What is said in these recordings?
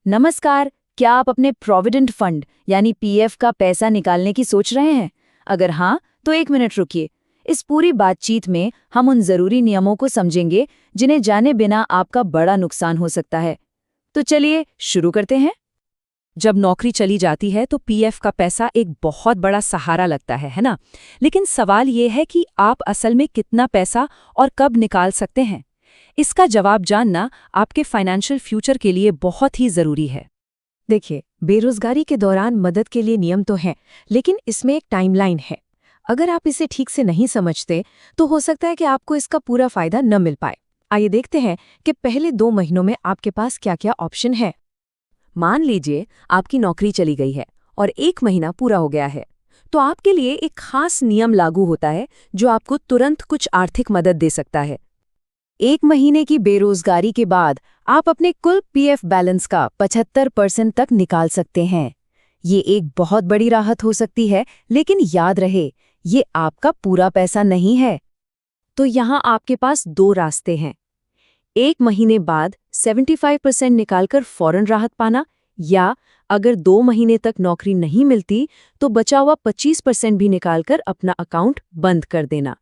नमस्कार। क्या आप अपने प्रोविडेंट फंड यानी पीएफ का पैसा निकालने की सोच रहे हैं? अगर हाँ, तो एक मिनट रुकिए। इस पूरी बातचीत में हम उन जरूरी नियमों को समझेंगे जिन्हें जाने बिना आपका बड़ा नुकसान हो सकता है। तो चलिए शुरू करते हैं। जब नौकरी चली जाती है तो पीएफ का पैसा एक बहुत बड़ा सहारा लगता है ना? लेकिन सवाल ये है कि आप असल में कितना पैसा और कब निकाल सकते हैं? इसका जवाब जानना आपके फाइनेंशियल फ्यूचर के लिए बहुत ही जरूरी है। देखिए, बेरोजगारी के दौरान मदद के लिए नियम तो हैं, लेकिन इसमें एक टाइमलाइन है। अगर आप इसे ठीक से नहीं समझते, तो हो सकता है कि आपको इसका पूरा फायदा न मिल पाए। आइए देखते हैं कि पहले 2 महीनों में आपके पास क्या-क्या ऑप्शन है। मान लीजिए आपकी नौकरी चली गई है और 1 महीना पूरा हो गया है, तो आपके लिए एक खास नियम लागू होता है जो आपको तुरंत कुछ आर्थिक मदद दे सकता है। 1 महीने की बेरोजगारी के बाद आप अपने कुल पीएफ बैलेंस का 75% तक निकाल सकते हैं। ये एक बहुत बड़ी राहत हो सकती है, लेकिन याद रहे, ये आपका पूरा पैसा नहीं है। तो यहाँ आपके पास 2 रास्ते हैं। 1 महीने बाद 75% निकालकर फौरन राहत पाना, या अगर 2 महीने तक नौकरी नहीं मिलती तो बचा हुआ 25% भी निकालकर अपना अकाउंट बंद कर देना।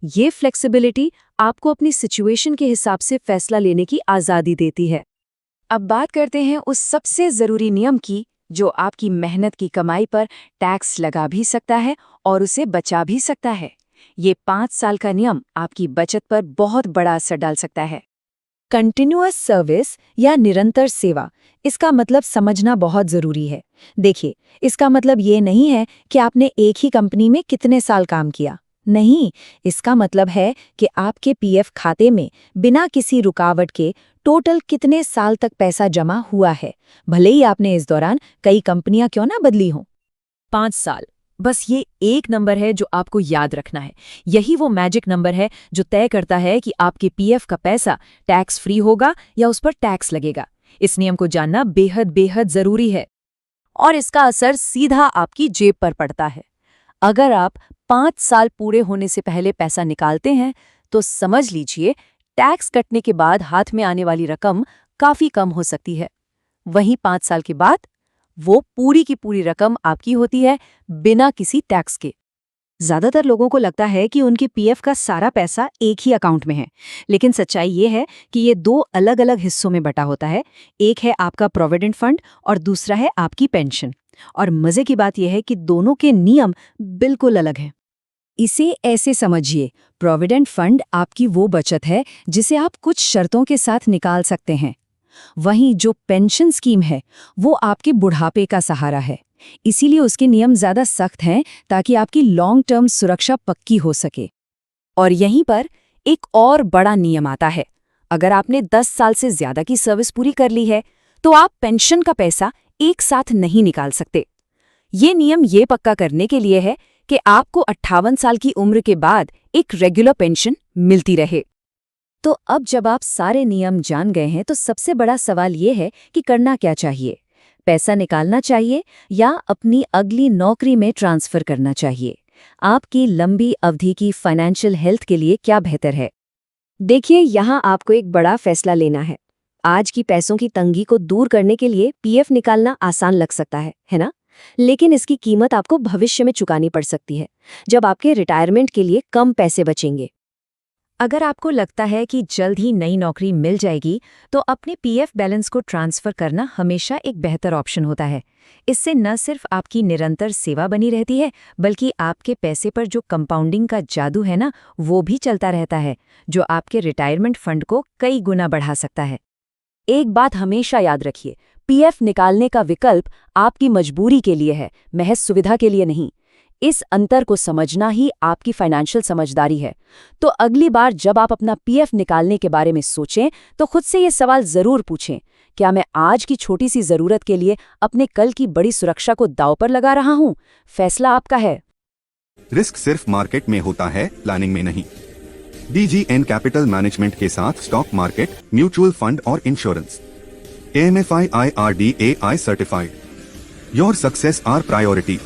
ये फ्लेक्सिबिलिटी आपको अपनी सिचुएशन के हिसाब से फैसला लेने की आज़ादी देती है। अब बात करते हैं उस सबसे ज़रूरी नियम की जो आपकी मेहनत की कमाई पर टैक्स लगा भी सकता है और उसे बचा भी सकता है। ये 5 साल का नियम आपकी बचत पर बहुत बड़ा असर डाल सकता है। कंटिन्यूअस सर्विस या निरंतर सेवा, इसका मतलब समझना बहुत ज़रूरी है। देखिए, इसका मतलब ये नहीं है कि आपने एक ही कंपनी में कितने साल काम किया। नहीं, इसका मतलब है कि आपके पीएफ खाते में बिना किसी रुकावट के टोटल कितने साल तक पैसा जमा हुआ है, भले ही आपने इस दौरान कई कंपनियां क्यों ना बदली हों। 5 साल, बस ये एक नंबर है जो आपको याद रखना है। यही वो मैजिक नंबर है जो तय करता है कि आपके पीएफ का पैसा टैक्स फ्री होगा या उस पर टैक्स लगेगा। इस नियम को जानना बेहद बेहद जरूरी है और इसका असर सीधा आपकी जेब पर पड़ता है। अगर आप 5 साल पूरे होने से पहले पैसा निकालते हैं तो समझ लीजिए टैक्स कटने के बाद हाथ में आने वाली रकम काफी कम हो सकती है। वहीं 5 साल के बाद वो पूरी की पूरी रकम आपकी होती है बिना किसी टैक्स के। ज्यादातर लोगों को लगता है कि उनके पीएफ का सारा पैसा एक ही अकाउंट में है, लेकिन सच्चाई ये है कि ये 2 अलग-अलग हिस्सों में बटा होता है। एक है आपका प्रोविडेंट फंड और दूसरा है आपकी पेंशन। और मजे की बात यह है कि दोनों के नियम बिल्कुल अलग हैं। इसे ऐसे समझिए, प्रोविडेंट फंड आपकी वो बचत है जिसे आप कुछ शर्तों के साथ निकाल सकते हैं। वहीं जो पेंशन स्कीम है वो आपके बुढ़ापे का सहारा है, इसीलिए उसके नियम ज़्यादा सख्त हैं ताकि आपकी लॉन्ग टर्म सुरक्षा पक्की हो सके। और यहीं पर एक और बड़ा नियम आता है। अगर आपने 10 साल से ज्यादा की सर्विस पूरी कर ली है तो आप पेंशन का पैसा एक साथ नहीं निकाल सकते। ये नियम ये पक्का करने के लिए है कि आपको 58 साल की उम्र के बाद एक रेगुलर पेंशन मिलती रहे। तो अब जब आप सारे नियम जान गए हैं तो सबसे बड़ा सवाल ये है कि करना क्या चाहिए। पैसा निकालना चाहिए या अपनी अगली नौकरी में ट्रांसफर करना चाहिए? आपकी लंबी अवधि की फाइनेंशियल हेल्थ के लिए क्या बेहतर है? देखिए, यहाँ आपको एक बड़ा फैसला लेना है। आज की पैसों की तंगी को दूर करने के लिए पीएफ निकालना आसान लग सकता है ना? लेकिन इसकी कीमत आपको भविष्य में चुकानी पड़ सकती है, जब आपके रिटायरमेंट के लिए कम पैसे बचेंगे। अगर आपको लगता है कि जल्द ही नई नौकरी मिल जाएगी, तो अपने पीएफ बैलेंस को ट्रांसफर करना हमेशा एक बेहतर ऑप्शन होता है। इससे न सिर्फ आपकी निरंतर सेवा बनी रहती है, बल्कि आपके पैसे पर जो कंपाउंडिंग का जादू है ना, वो भी चलता रहता है, जो आपके रिटायरमेंट फंड को कई गुना बढ़ा सकता है। एक बात हमेशा याद रखिए, पीएफ निकालने का विकल्प आपकी मजबूरी के लिए है, महज सुविधा के लिए नहीं। इस अंतर को समझना ही आपकी फाइनेंशियल समझदारी है। तो अगली बार जब आप अपना पीएफ निकालने के बारे में सोचें तो खुद से ये सवाल जरूर पूछें, क्या मैं आज की छोटी सी जरूरत के लिए अपने कल की बड़ी सुरक्षा को दांव पर लगा रहा हूं? फैसला आपका है। रिस्क सिर्फ मार्केट में होता है, प्लानिंग में नहीं। DGN कैपिटल मैनेजमेंट के साथ स्टॉक मार्केट, म्यूचुअल फंड और insurance. AMFI IRDAI certified. Your success are priority.